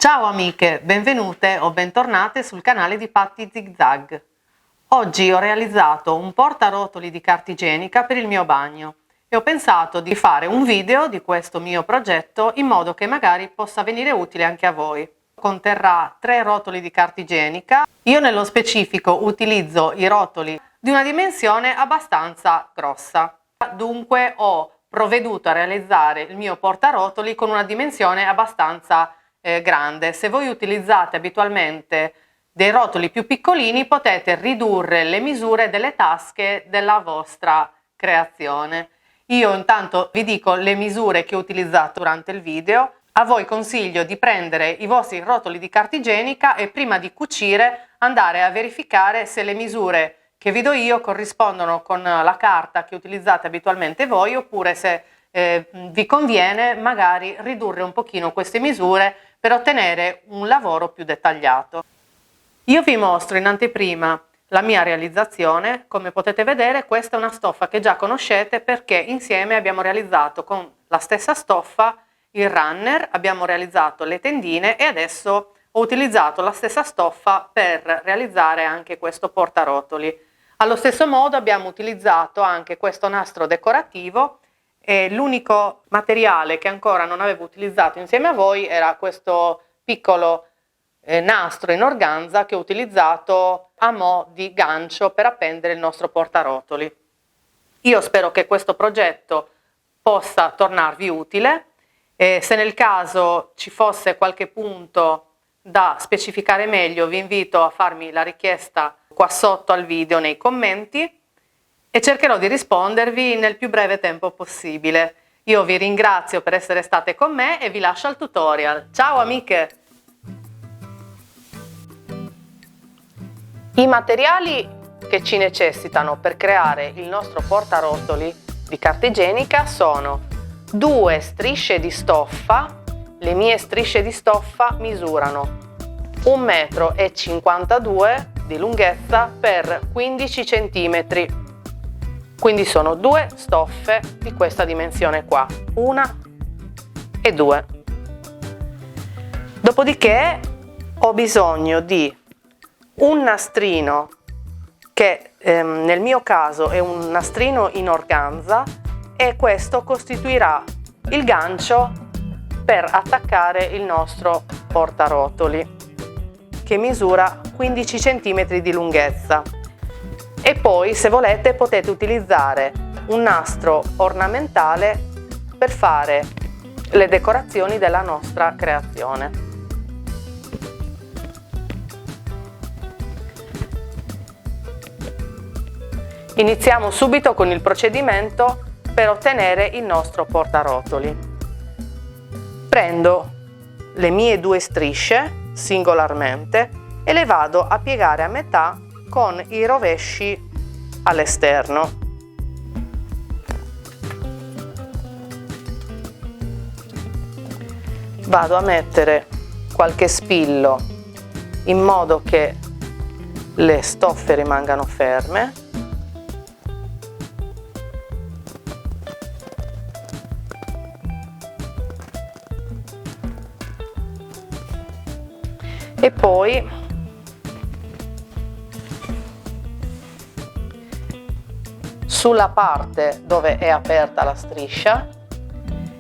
Ciao amiche, benvenute o bentornate sul canale di Patti Zigzag. Oggi ho realizzato un portarotoli di carta igienica per il mio bagno e ho pensato di fare un video di questo mio progetto in modo che magari possa venire utile anche a voi. Conterrà 3 rotoli di carta igienica. Io nello specifico utilizzo i rotoli di una dimensione abbastanza grossa. Dunque ho provveduto a realizzare il mio portarotoli con una dimensione abbastanza grande. Se voi utilizzate abitualmente dei rotoli più piccolini potete ridurre le misure delle tasche della vostra creazione. Io intanto vi dico le misure che ho utilizzato durante il video. A voi consiglio di prendere i vostri rotoli di carta igienica e prima di cucire andare a verificare se le misure che vi do io corrispondono con la carta che utilizzate abitualmente voi, oppure se vi conviene magari ridurre un pochino queste misure per ottenere un lavoro più dettagliato. Io vi mostro in anteprima la mia realizzazione. Come potete vedere, questa è una stoffa che già conoscete perché insieme abbiamo realizzato con la stessa stoffa il runner, abbiamo realizzato le tendine e adesso ho utilizzato la stessa stoffa per realizzare anche questo portarotoli. Allo stesso modo abbiamo utilizzato anche questo nastro decorativo e l'unico materiale che ancora non avevo utilizzato insieme a voi era questo piccolo nastro in organza che ho utilizzato a mo' di gancio per appendere il nostro portarotoli. Io spero che questo progetto possa tornarvi utile. Se nel caso ci fosse qualche punto da specificare meglio, vi invito a farmi la richiesta qua sotto al video nei commenti e cercherò di rispondervi nel più breve tempo possibile. Io vi ringrazio per essere state con me e vi lascio al tutorial. Ciao amiche! I materiali che ci necessitano per creare il nostro portarotoli di carta igienica sono 2 strisce di stoffa. Le mie strisce di stoffa misurano 1,52 m di lunghezza per 15 cm. Quindi sono 2 stoffe di questa dimensione qua, 1 e 2. Dopodiché ho bisogno di un nastrino che nel mio caso è un nastrino in organza e questo costituirà il gancio per attaccare il nostro portarotoli che misura 15 cm di lunghezza. E poi, se volete, potete utilizzare un nastro ornamentale per fare le decorazioni della nostra creazione. Iniziamo subito con il procedimento per ottenere il nostro portarotoli. Prendo le mie 2 strisce singolarmente e le vado a piegare a metà con i rovesci all'esterno. Vado a mettere qualche spillo in modo che le stoffe rimangano ferme. E poi sulla parte dove è aperta la striscia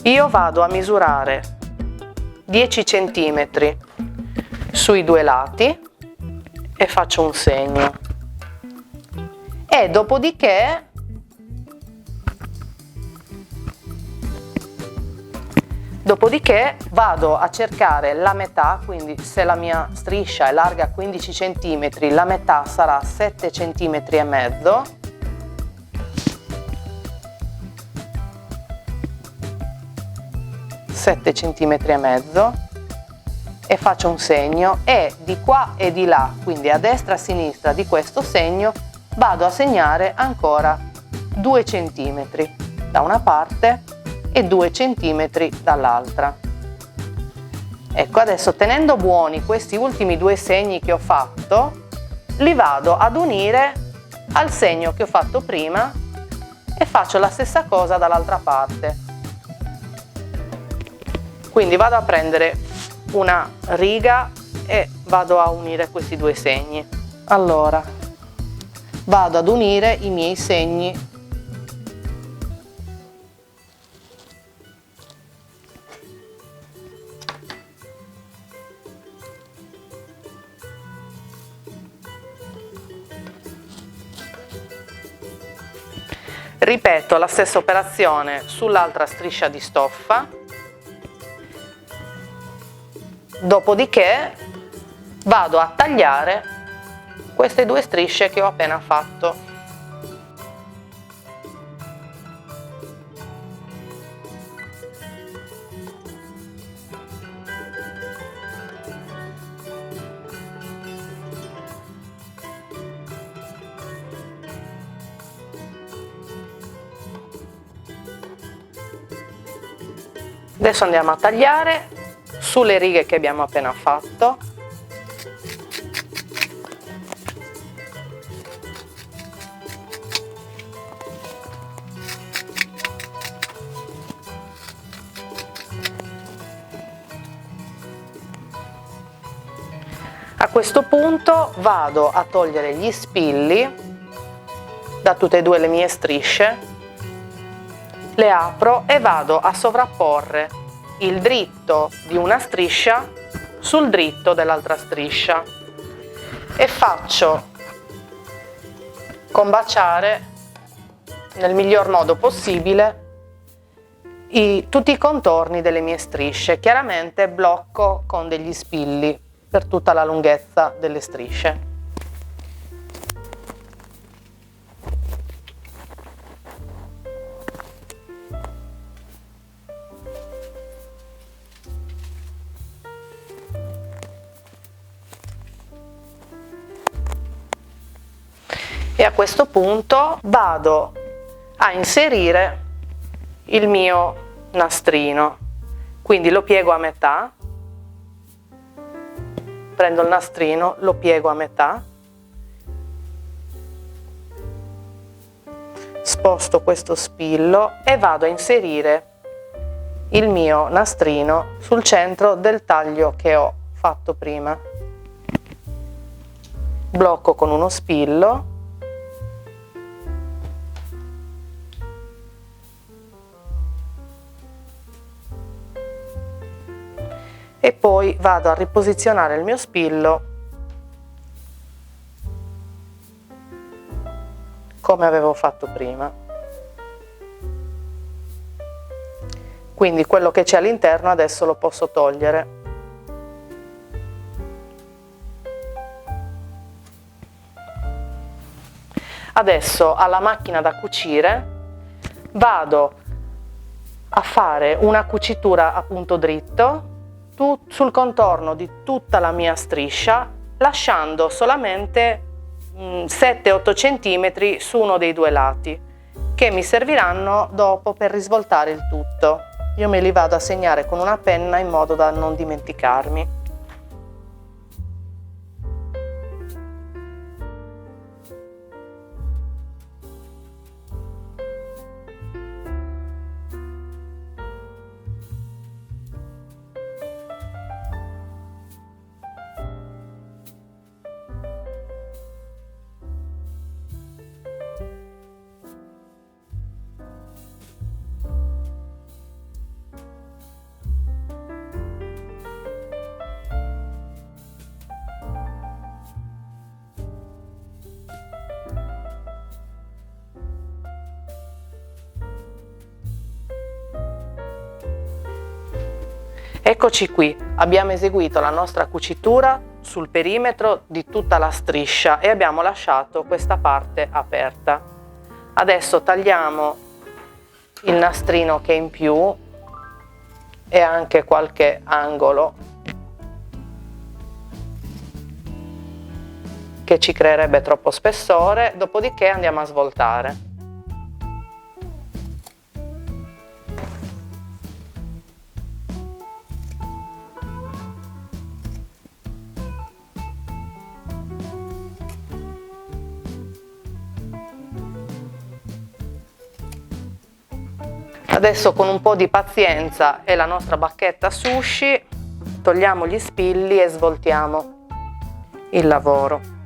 io vado a misurare 10 cm sui 2 lati e faccio un segno e dopodiché vado a cercare la metà. Quindi se la mia striscia è larga 15 cm, la metà sarà 7 cm e mezzo. E faccio un segno e di qua e di là, quindi a destra e a sinistra di questo segno, vado a segnare ancora 2 cm da una parte e 2 cm dall'altra. Ecco, adesso tenendo buoni questi ultimi 2 segni che ho fatto, li vado ad unire al segno che ho fatto prima e faccio la stessa cosa dall'altra parte. Quindi vado a prendere una riga e vado a unire questi due segni. Allora, vado ad unire i miei segni ripeto la stessa operazione sull'altra striscia di stoffa, dopodiché vado a tagliare queste due strisce che ho appena fatto. Adesso andiamo a tagliare sulle righe che abbiamo appena fatto. A questo punto vado a togliere gli spilli da tutte e due le mie strisce, le apro e vado a sovrapporre il dritto di una striscia sul dritto dell'altra striscia e faccio combaciare nel miglior modo possibile tutti i contorni delle mie strisce. Chiaramente blocco con degli spilli per tutta la lunghezza delle strisce. E a questo punto vado a inserire il mio nastrino, quindi lo piego a metà, prendo il nastrino, lo piego a metà, sposto questo spillo e vado a inserire il mio nastrino sul centro del taglio che ho fatto prima. Blocco con uno spillo e poi vado a riposizionare il mio spillo come avevo fatto prima. Quindi quello che c'è all'interno adesso lo posso togliere. Adesso alla macchina da cucire vado a fare una cucitura a punto dritto sul contorno di tutta la mia striscia, lasciando solamente 7-8 cm su uno dei due lati, che mi serviranno dopo per risvoltare il tutto. Io me li vado a segnare con una penna in modo da non dimenticarmi. Eccoci qui, abbiamo eseguito la nostra cucitura sul perimetro di tutta la striscia e abbiamo lasciato questa parte aperta. Adesso tagliamo il nastrino che è in più e anche qualche angolo che ci creerebbe troppo spessore, dopodiché andiamo a svoltare. Adesso con un po' di pazienza e la nostra bacchetta sushi togliamo gli spilli e svoltiamo il lavoro.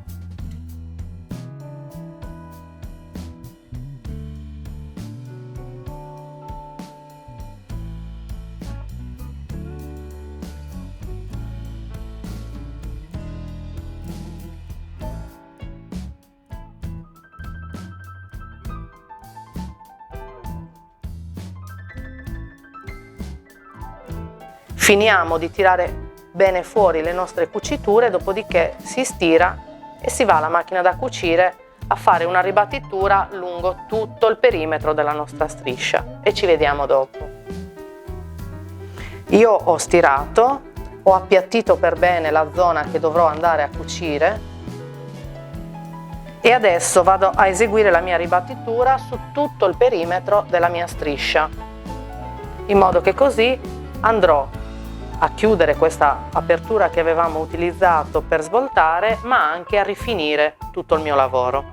Finiamo di tirare bene fuori le nostre cuciture, dopodiché si stira e si va alla macchina da cucire a fare una ribattitura lungo tutto il perimetro della nostra striscia e ci vediamo dopo. Io ho stirato, ho appiattito per bene la zona che dovrò andare a cucire e adesso vado a eseguire la mia ribattitura su tutto il perimetro della mia striscia, in modo che così andrò a chiudere questa apertura che avevamo utilizzato per svoltare, ma anche a rifinire tutto il mio lavoro.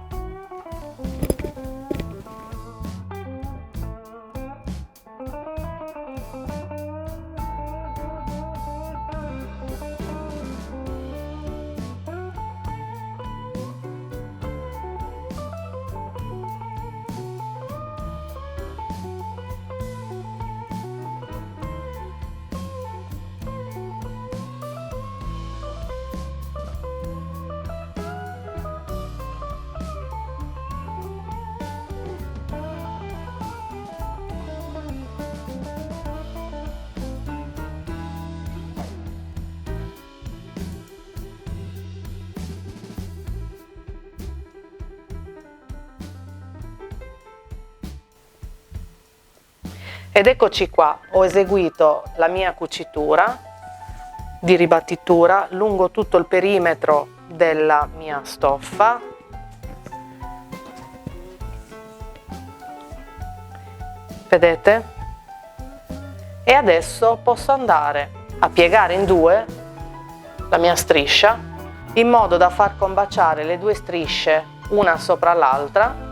Ed eccoci qua, ho eseguito la mia cucitura di ribattitura lungo tutto il perimetro della mia stoffa. Vedete? E adesso posso andare a piegare in due la mia striscia in modo da far combaciare le due strisce una sopra l'altra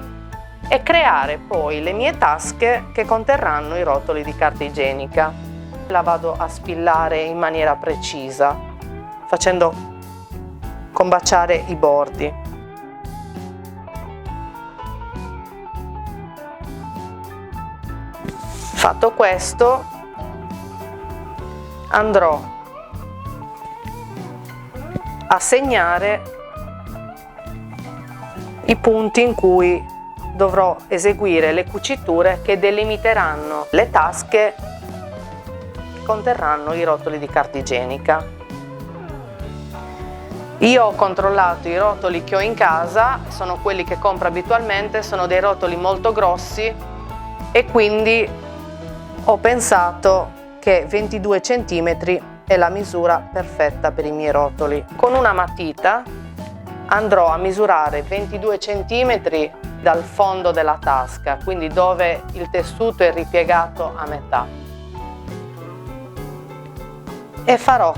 e creare poi le mie tasche che conterranno i rotoli di carta igienica. La vado a spillare in maniera precisa, facendo combaciare i bordi. Fatto questo, andrò a segnare i punti in cui dovrò eseguire le cuciture che delimiteranno le tasche che conterranno i rotoli di carta igienica. Io ho controllato i rotoli che ho in casa, sono quelli che compro abitualmente, sono dei rotoli molto grossi e quindi ho pensato che 22 cm è la misura perfetta per i miei rotoli. Con una matita andrò a misurare 22 cm dal fondo della tasca, quindi dove il tessuto è ripiegato a metà, e farò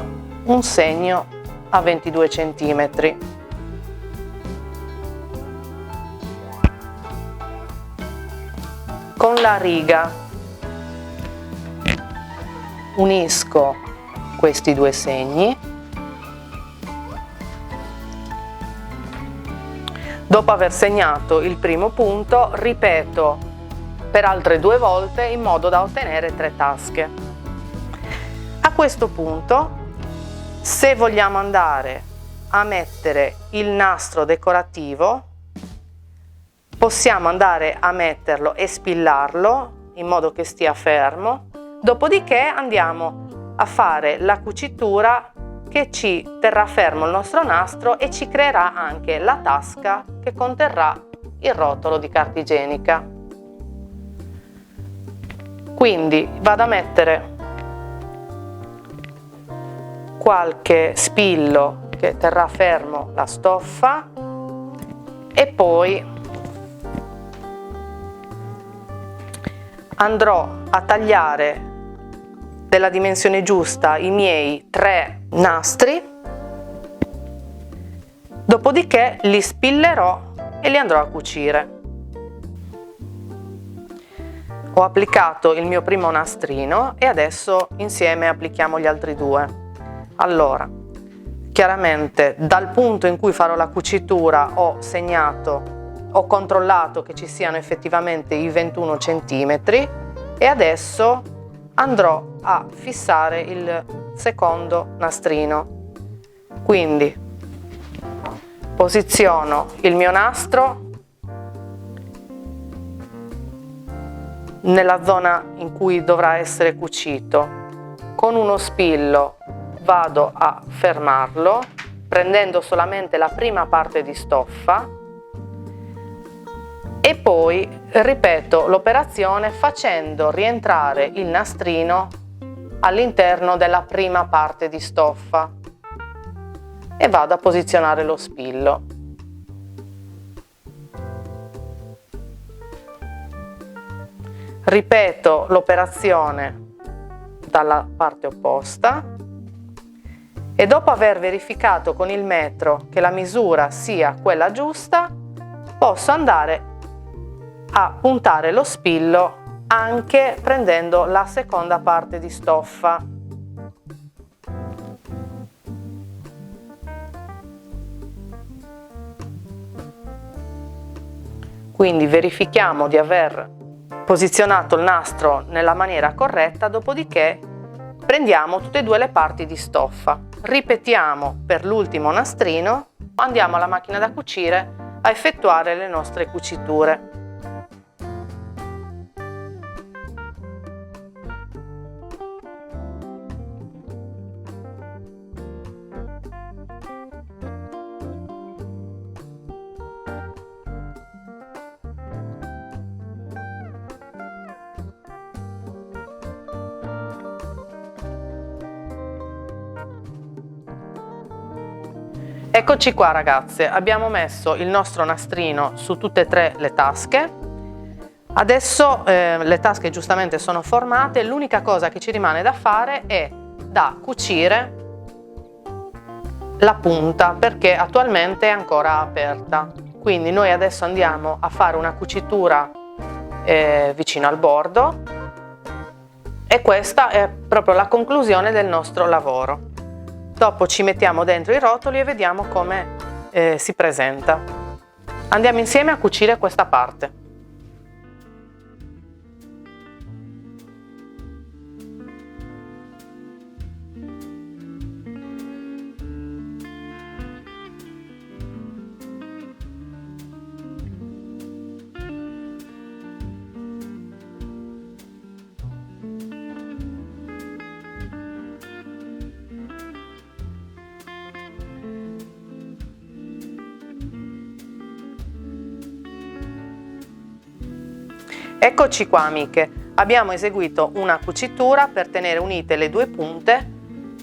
un segno a 22 cm. Con la riga unisco questi due segni. Dopo aver segnato il primo punto, ripeto per altre 2 volte in modo da ottenere 3 tasche. A questo punto, se vogliamo andare a mettere il nastro decorativo, possiamo andare a metterlo e spillarlo in modo che stia fermo, dopodiché andiamo a fare la cucitura che ci terrà fermo il nostro nastro e ci creerà anche la tasca che conterrà il rotolo di carta igienica. Quindi vado a mettere qualche spillo che terrà fermo la stoffa e poi andrò a tagliare della dimensione giusta i miei 3 nastri, dopodiché li spillerò e li andrò a cucire. Ho applicato il mio primo nastrino e adesso insieme applichiamo gli altri 2. Allora, chiaramente dal punto in cui farò la cucitura ho controllato che ci siano effettivamente i 21 centimetri e adesso andrò a fissare il secondo nastrino. Quindi posiziono il mio nastro nella zona in cui dovrà essere cucito. Con uno spillo vado a fermarlo prendendo solamente la prima parte di stoffa e poi ripeto l'operazione facendo rientrare il nastrino all'interno della prima parte di stoffa e vado a posizionare lo spillo. Ripeto l'operazione dalla parte opposta e dopo aver verificato con il metro che la misura sia quella giusta, posso andare a puntare lo spillo anche prendendo la seconda parte di stoffa. Quindi verifichiamo di aver posizionato il nastro nella maniera corretta, dopodiché prendiamo tutte e due le parti di stoffa, ripetiamo per l'ultimo nastrino, andiamo alla macchina da cucire a effettuare le nostre cuciture. Eccoci qua ragazze, abbiamo messo il nostro nastrino su tutte e tre le tasche. Adesso le tasche giustamente sono formate, l'unica cosa che ci rimane da fare è da cucire la punta perché attualmente è ancora aperta. Quindi noi adesso andiamo a fare una cucitura vicino al bordo e questa è proprio la conclusione del nostro lavoro. Dopo ci mettiamo dentro i rotoli e vediamo come si presenta. Andiamo insieme a cucire questa parte. Eccoci qua amiche, abbiamo eseguito una cucitura per tenere unite le due punte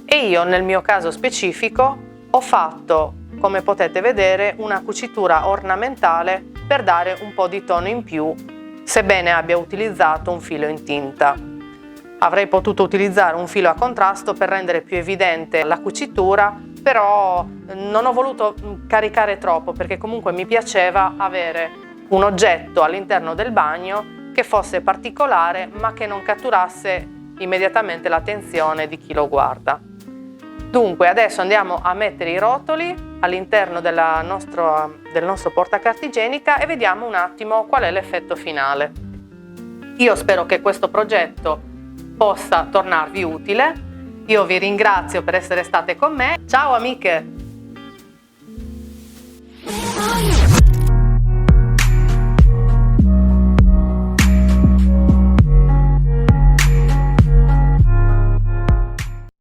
e io nel mio caso specifico ho fatto, come potete vedere, una cucitura ornamentale per dare un po' di tono in più, sebbene abbia utilizzato un filo in tinta. Avrei potuto utilizzare un filo a contrasto per rendere più evidente la cucitura, però non ho voluto caricare troppo perché comunque mi piaceva avere un oggetto all'interno del bagno che fosse particolare ma che non catturasse immediatamente l'attenzione di chi lo guarda. Dunque adesso andiamo a mettere i rotoli all'interno del nostro portacarta igienica e vediamo un attimo qual è l'effetto finale. Io spero che questo progetto possa tornarvi utile. Io vi ringrazio per essere state con me. Ciao amiche!